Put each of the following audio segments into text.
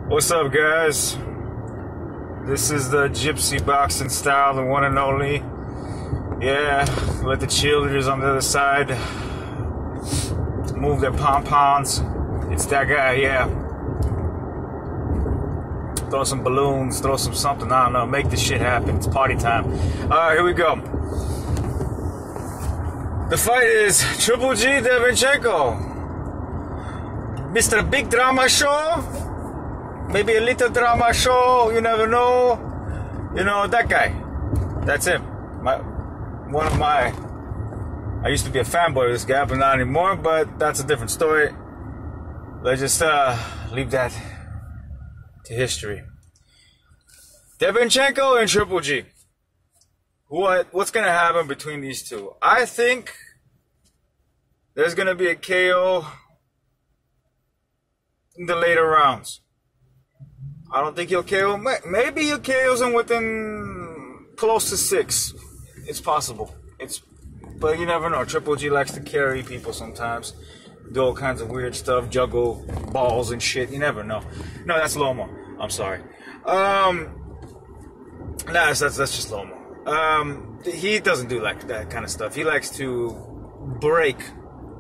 What's up, guys? This is the Gypsy Boxing Style, the one and only. Yeah, let the cheerleaders on the other side move their pom-poms. It's that guy, yeah. Throw some balloons, throw some something, I don't know, make this shit happen. It's party time. Alright, here we go. The fight is Triple G Deverchenko. Mr. Big Drama Show. Maybe a little drama show, you never know. You know, that guy. That's him. I used to be a fanboy of this guy, but not anymore, but that's a different story. Let's just leave that to history. Deverchenko and Triple G. What's going to happen between these two? I think there's going to be a KO in the later rounds. I don't think he'll KO. Maybe he'll KO him within close to 6. It's possible. But you never know. Triple G likes to carry people sometimes. Do all kinds of weird stuff. Juggle balls and shit. You never know. No, that's Lomo. I'm sorry. That's just Lomo. He doesn't do like that kind of stuff. He likes to break.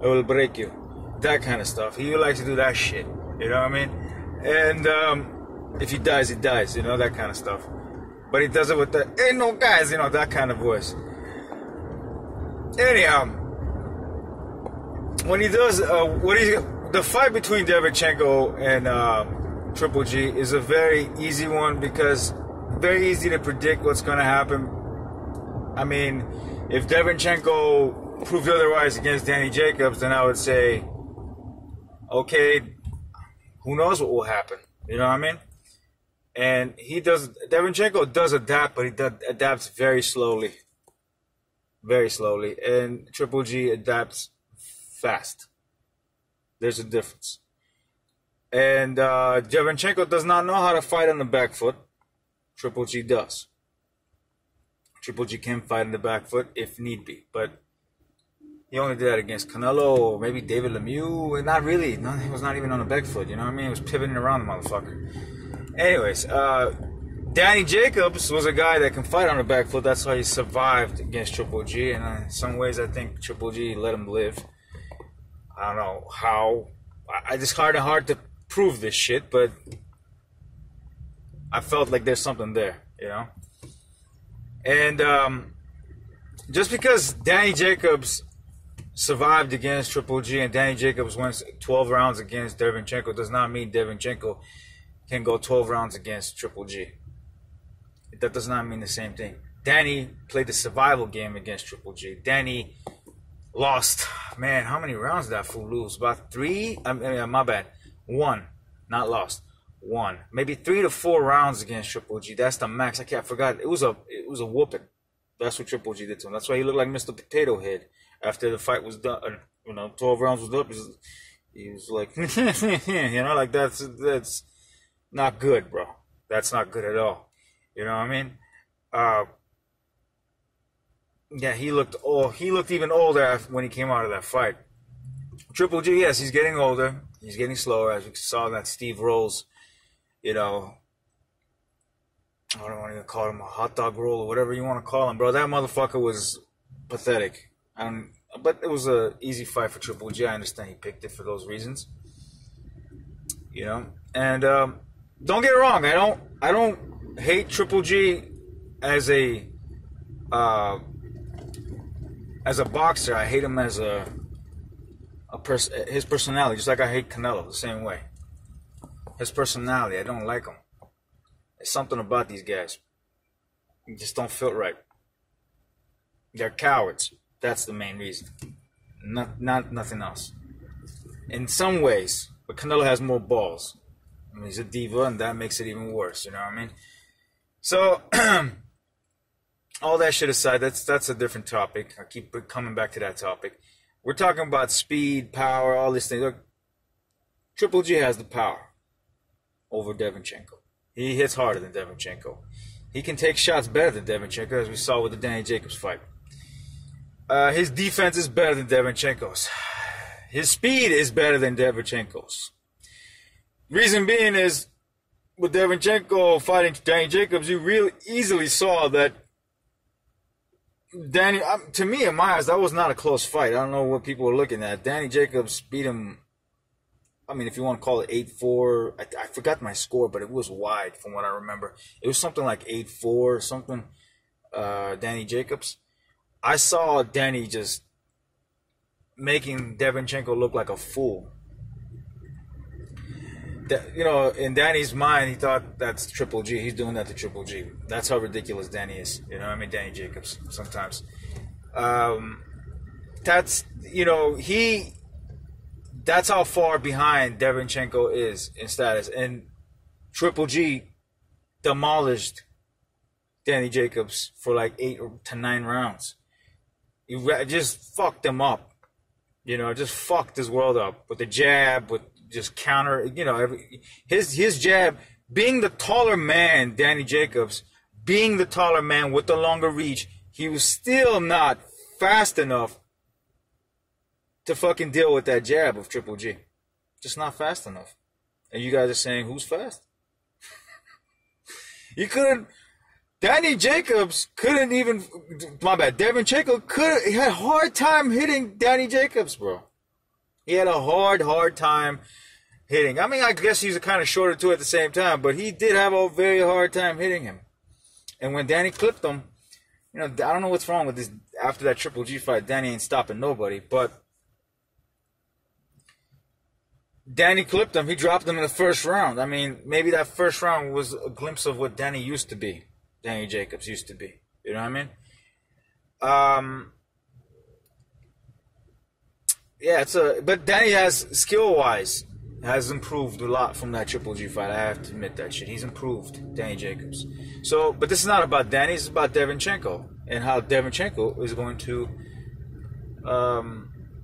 I will break you. That kind of stuff. He likes to do that shit. You know what I mean? And if he dies, he dies, you know, that kind of stuff. But he does it with the, ain't no guys, you know, that kind of voice. Anyhow, when he does, the fight between Deverchenko and Triple G is a very easy one because very easy to predict what's going to happen. I mean, if Deverchenko proved otherwise against Danny Jacobs, then I would say, okay, who knows what will happen, you know what I mean? And Deverchenko does adapt, but he adapts very slowly. Very slowly. And Triple G adapts fast. There's a difference. And Deverchenko does not know how to fight on the back foot. Triple G does. Triple G can fight on the back foot if need be. But he only did that against Canelo or maybe David Lemieux. And not really. No, he was not even on the back foot. You know what I mean? He was pivoting around the motherfucker. Anyways, Danny Jacobs was a guy that can fight on the back foot. That's why he survived against Triple G. And in some ways, I think Triple G let him live. I don't know how. It's hard to prove this shit, but I felt like there's something there, you know? And just because Danny Jacobs survived against Triple G and Danny Jacobs went 12 rounds against Deverchenko does not mean Deverchenko can go 12 rounds against Triple G. That does not mean the same thing. Danny played the survival game against Triple G. Danny lost. Man, how many rounds did that fool lose? About 3? My bad. 1. Not lost. 1. Maybe 3 to 4 rounds against Triple G. That's the max. I forgot. It was a whooping. That's what Triple G did to him. That's why he looked like Mr. Potato Head after the fight was done. 12 rounds was up. He was like, you know, like that's not good, bro. That's not good at all. You know what I mean? Yeah, he looked even older when he came out of that fight. Triple G, yes, he's getting older. He's getting slower, as we saw that Steve Rolls, you know, I don't want to even call him a hot dog roll or whatever you want to call him, bro. That motherfucker was pathetic. But it was an easy fight for Triple G. I understand he picked it for those reasons. You know? And don't get it wrong, I don't hate Triple G as a boxer. I hate him as his personality, just like I hate Canelo the same way. His personality, I don't like him. There's something about these guys. You just don't feel right. They're cowards. That's the main reason. Nothing else. In some ways, but Canelo has more balls. I mean, he's a diva, and that makes it even worse. You know what I mean? So, all that shit aside, that's a different topic. I keep coming back to that topic. We're talking about speed, power, all these things. Look, Triple G has the power over Deverchenko. He hits harder than Deverchenko. He can take shots better than Deverchenko, as we saw with the Danny Jacobs fight. His defense is better than Deverchenko's. His speed is better than Deverchenko's. Reason being is with Deverchenko fighting Danny Jacobs, you really easily saw that Danny, to me, in my eyes, that was not a close fight. I don't know what people were looking at. Danny Jacobs beat him, I mean, if you want to call it 8-4, I forgot my score, but it was wide from what I remember. It was something like 8-4 or something, Danny Jacobs. I saw Danny just making Deverchenko look like a fool. You know, in Danny's mind, he thought that's Triple G. He's doing that to Triple G. That's how ridiculous Danny is. You know, I mean, Danny Jacobs sometimes. That's, you know, that's how far behind Deverchenko is in status. And Triple G demolished Danny Jacobs for like 8 to 9 rounds. He just fucked him up. You know, just fucked his world up with the jab, with just counter, you know, his jab, being the taller man, Danny Jacobs, being the taller man with the longer reach, he was still not fast enough to fucking deal with that jab of Triple G. Just not fast enough. And you guys are saying, who's fast? You couldn't, Danny Jacobs couldn't even, my bad, Deverchenko he had a hard time hitting Danny Jacobs, bro. He had a hard time hitting. I mean, I guess he's kind of shorter too at the same time, but he did have a very hard time hitting him. And when Danny clipped him, you know, I don't know what's wrong with this. After that Triple G fight, Danny ain't stopping nobody. But Danny clipped him. He dropped him in the first round. I mean, maybe that first round was a glimpse of what Danny used to be. Danny Jacobs used to be. You know what I mean? Yeah, but Danny has, skill-wise, has improved a lot from that Triple G fight. I have to admit that shit. He's improved, Danny Jacobs. So, but this is not about Danny. It's about Deverchenko and how Deverchenko is going to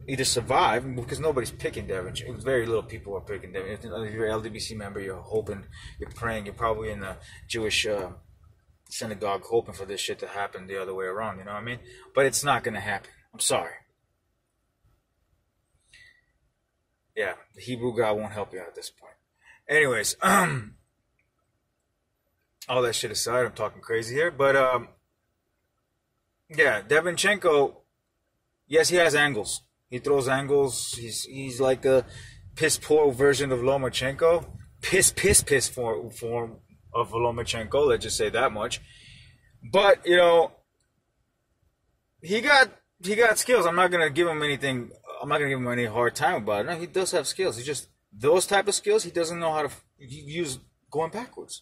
either survive, because nobody's picking Deverchenko. Very little people are picking Deverchenko. If you're an LDBC member, you're hoping, you're praying, you're probably in the Jewish synagogue hoping for this shit to happen the other way around. You know what I mean? But it's not going to happen. I'm sorry. Yeah, the Hebrew God won't help you out at this point. Anyways, all that shit aside, I'm talking crazy here, but yeah, Deverchenko, yes, he has angles. He throws angles. He's like a piss poor version of Lomachenko. Piss form of Lomachenko. Let's just say that much. But you know, he got skills. I'm not gonna give him anything. I'm not gonna give him any hard time about it. No, he does have skills. He just, those type of skills he doesn't know how to use going backwards.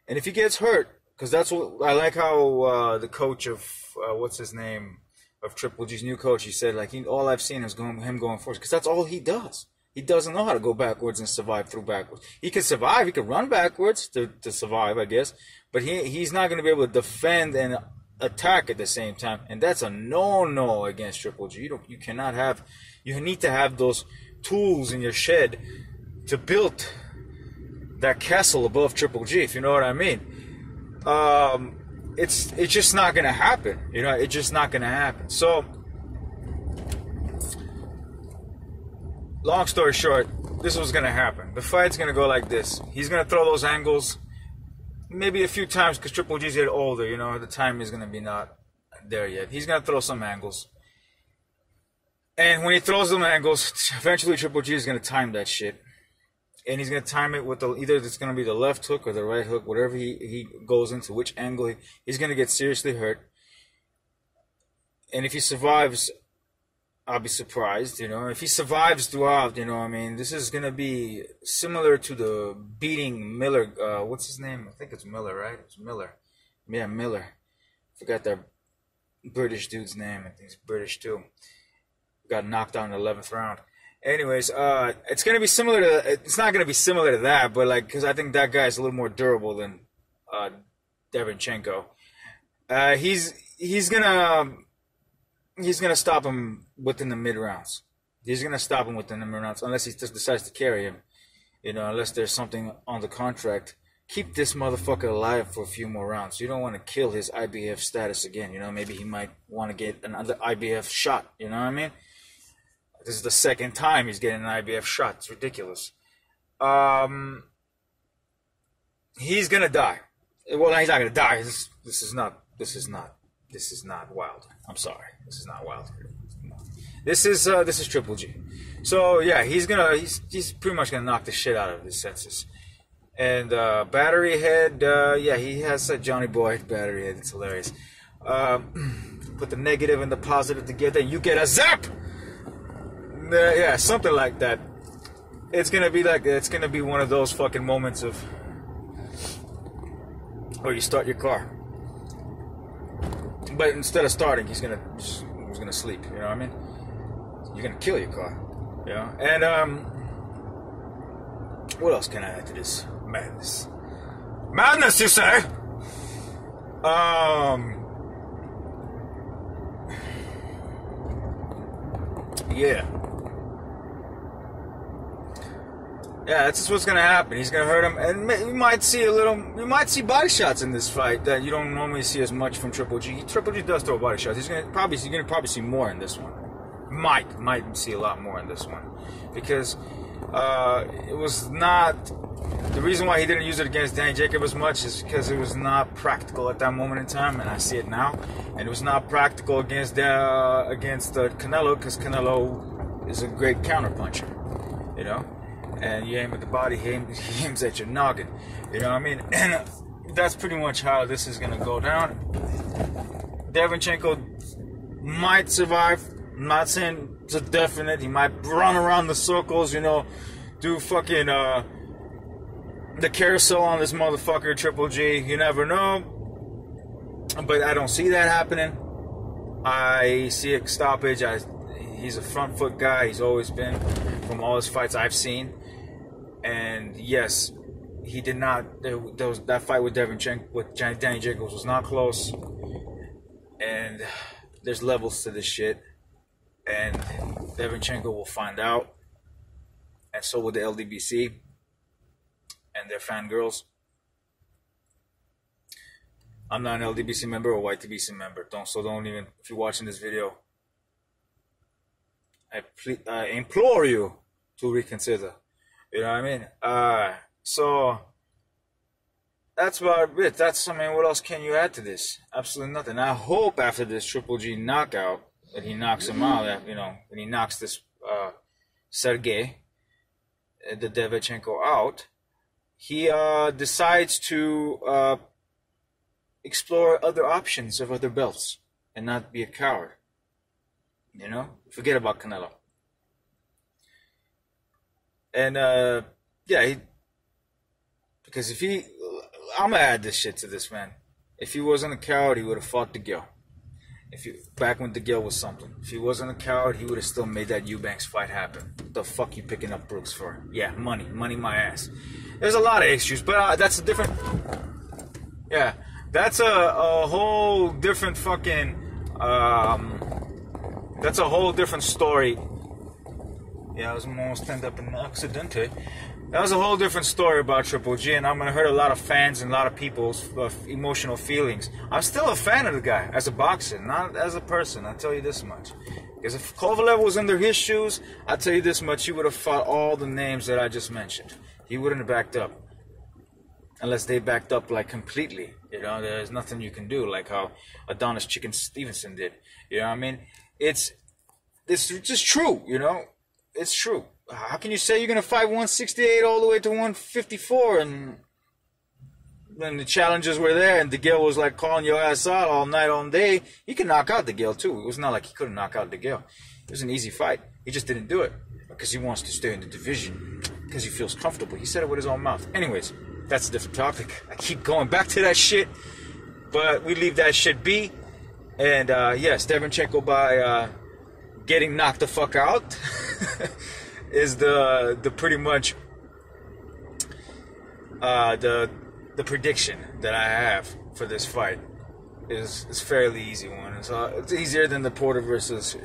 And if he gets hurt, because that's what I like how the coach of what's his name of Triple G's new coach, he said like all I've seen is him going forwards, because that's all he does. He doesn't know how to go backwards and survive through backwards. He can survive. He can run backwards to survive, I guess. But he's not going to be able to defend and attack at the same time. And that's a no against Triple G. You cannot have. You need to have those tools in your shed to build that castle above Triple G, if you know what I mean. It's just not going to happen. You know, it's just not going to happen. So, long story short, this was going to happen. The fight's going to go like this. He's going to throw those angles maybe a few times because Triple G's getting older. You know, the time is going to be not there yet. He's going to throw some angles. And when he throws them angles, eventually Triple G is going to time that shit. And he's going to time it with either it's going to be the left hook or the right hook, whatever he goes into, which angle he's going to get seriously hurt. And if he survives, I'll be surprised, you know. If he survives throughout, you know, I mean, this is going to be similar to the beating Miller. What's his name? I think it's Miller, right? It's Miller. Yeah, Miller. Forgot that British dude's name. I think he's British too. Got knocked out in the 11th round. Anyways, it's going to be similar to, it's not going to be similar to that, but like, because I think that guy's a little more durable than Deverchenko. He's gonna stop him within the mid rounds. He's gonna stop him within the mid rounds unless he just decides to carry him. You know, unless there's something on the contract. Keep this motherfucker alive for a few more rounds. You don't want to kill his IBF status again. You know, maybe he might want to get another IBF shot. You know what I mean? This is the second time he's getting an IBF shot. It's ridiculous. he's gonna die. Well, he's not gonna die. This is not wild. I'm sorry. This is not wild. This is Triple G. So yeah, he's pretty much gonna knock the shit out of his senses. And battery head, yeah, he has a Johnny Boy battery head. It's hilarious. Put the negative and the positive together, you get a zap. Yeah, something like that. It's gonna be one of those fucking moments of, or you start your car, but instead of starting, he's gonna sleep. You know what I mean? You're gonna kill your car. You know? And what else can I add to this madness? Madness, you say? Yeah. Yeah, that's just what's gonna happen. He's gonna hurt him, and you might see body shots in this fight that you don't normally see as much from Triple G. Triple G does throw body shots. You're gonna probably see more in this one. Might see a lot more in this one, because it was not. The reason why he didn't use it against Danny Jacob as much is because it was not practical at that moment in time, and I see it now. And it was not practical against Canelo, because Canelo is a great counterpuncher, you know. And you aim at the body, he aims at your noggin. You know what I mean? And that's pretty much how this is gonna go down. Deverchenko might survive. I'm not saying it's a definite. He might run around the circles, you know, do fucking the carousel on this motherfucker Triple G. You never know. But I don't see that happening. I see a stoppage. He's a front foot guy. He's always been, from all his fights I've seen. And yes, he did not. That fight with Danny Jacobs was not close. And there's levels to this shit. And Deverchenko will find out. And so will the LDBC and their fangirls. I'm not an LDBC member or YTBC member. Don't even, if you're watching this video, I implore you to reconsider. You know what I mean? So that's about it. What else can you add to this? Absolutely nothing. I hope after this Triple G knockout that he knocks him out. That, you know, when he knocks this Sergey Deverchenko out, he decides to explore other options of other belts and not be a coward. You know, forget about Canelo. And yeah, because I'm gonna add this shit to this, man. If he wasn't a coward, he would have fought DeGale. Back when DeGale was something. If he wasn't a coward, he would have still made that Eubanks fight happen. What the fuck you picking up Brooks for? Yeah, money my ass. There's a lot of issues, but that's a different. Yeah, that's a whole different fucking. That's a whole different story. Yeah, I was almost end up in an accident. That was a whole different story about Triple G, and I'm going to hurt a lot of fans and a lot of people's emotional feelings. I'm still a fan of the guy as a boxer, not as a person, I'll tell you this much. Because if Kovalev was under his shoes, I'll tell you this much, he would have fought all the names that I just mentioned. He wouldn't have backed up. Unless they backed up, like, completely. You know, there's nothing you can do, like how Adonis Chicken Stevenson did. You know what I mean? It's just true, you know? It's true. How can you say you're going to fight 168 all the way to 154 and when the challenges were there and DeGale was like calling your ass out all night, all day? He can knock out DeGale too. It was not like he couldn't knock out DeGale. It was an easy fight. He just didn't do it because he wants to stay in the division because he feels comfortable. He said it with his own mouth. Anyways, that's a different topic. I keep going back to that shit, but we leave that shit be. And yes, Deverchenko by getting knocked the fuck out is the pretty much the prediction that I have for this fight is fairly easy one. It's easier than the Porter versus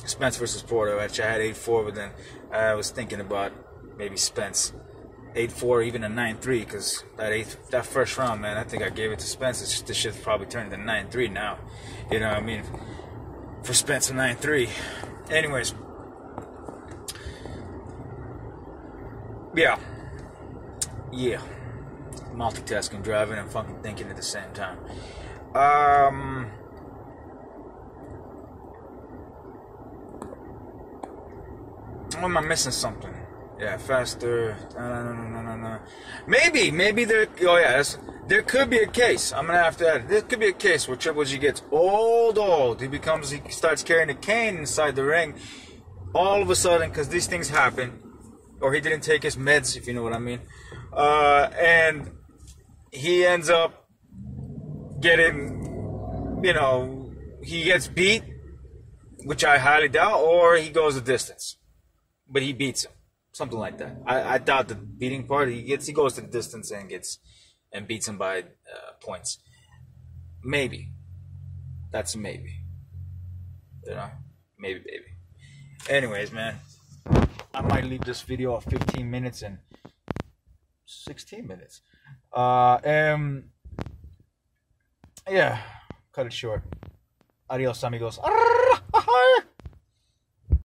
Spence versus Porter, which I had 8-4, but then I was thinking about maybe Spence 8-4, even a 9-3, because that first round, man, I think I gave it to Spence. This shit's probably turned to 9-3 now. You know what I mean? For Spence, a 9-3. Anyways. Yeah. multitasking, driving and fucking thinking at the same time. Or am I missing something? Yeah, faster. No. Maybe there. Oh yeah, there could be a case. I'm gonna have to add. There could be a case where Triple G gets old. He starts carrying a cane inside the ring. All of a sudden, because these things happen, or he didn't take his meds, if you know what I mean, and he ends up getting, he gets beat, which I highly doubt, or he goes the distance, but he beats him. Something like that. I doubt the beating part. He goes to the distance and beats him by points. Maybe. That's a maybe. Maybe, baby. Anyways, man, I might leave this video at 15 minutes and 16 minutes. Yeah, cut it short. Adios, amigos.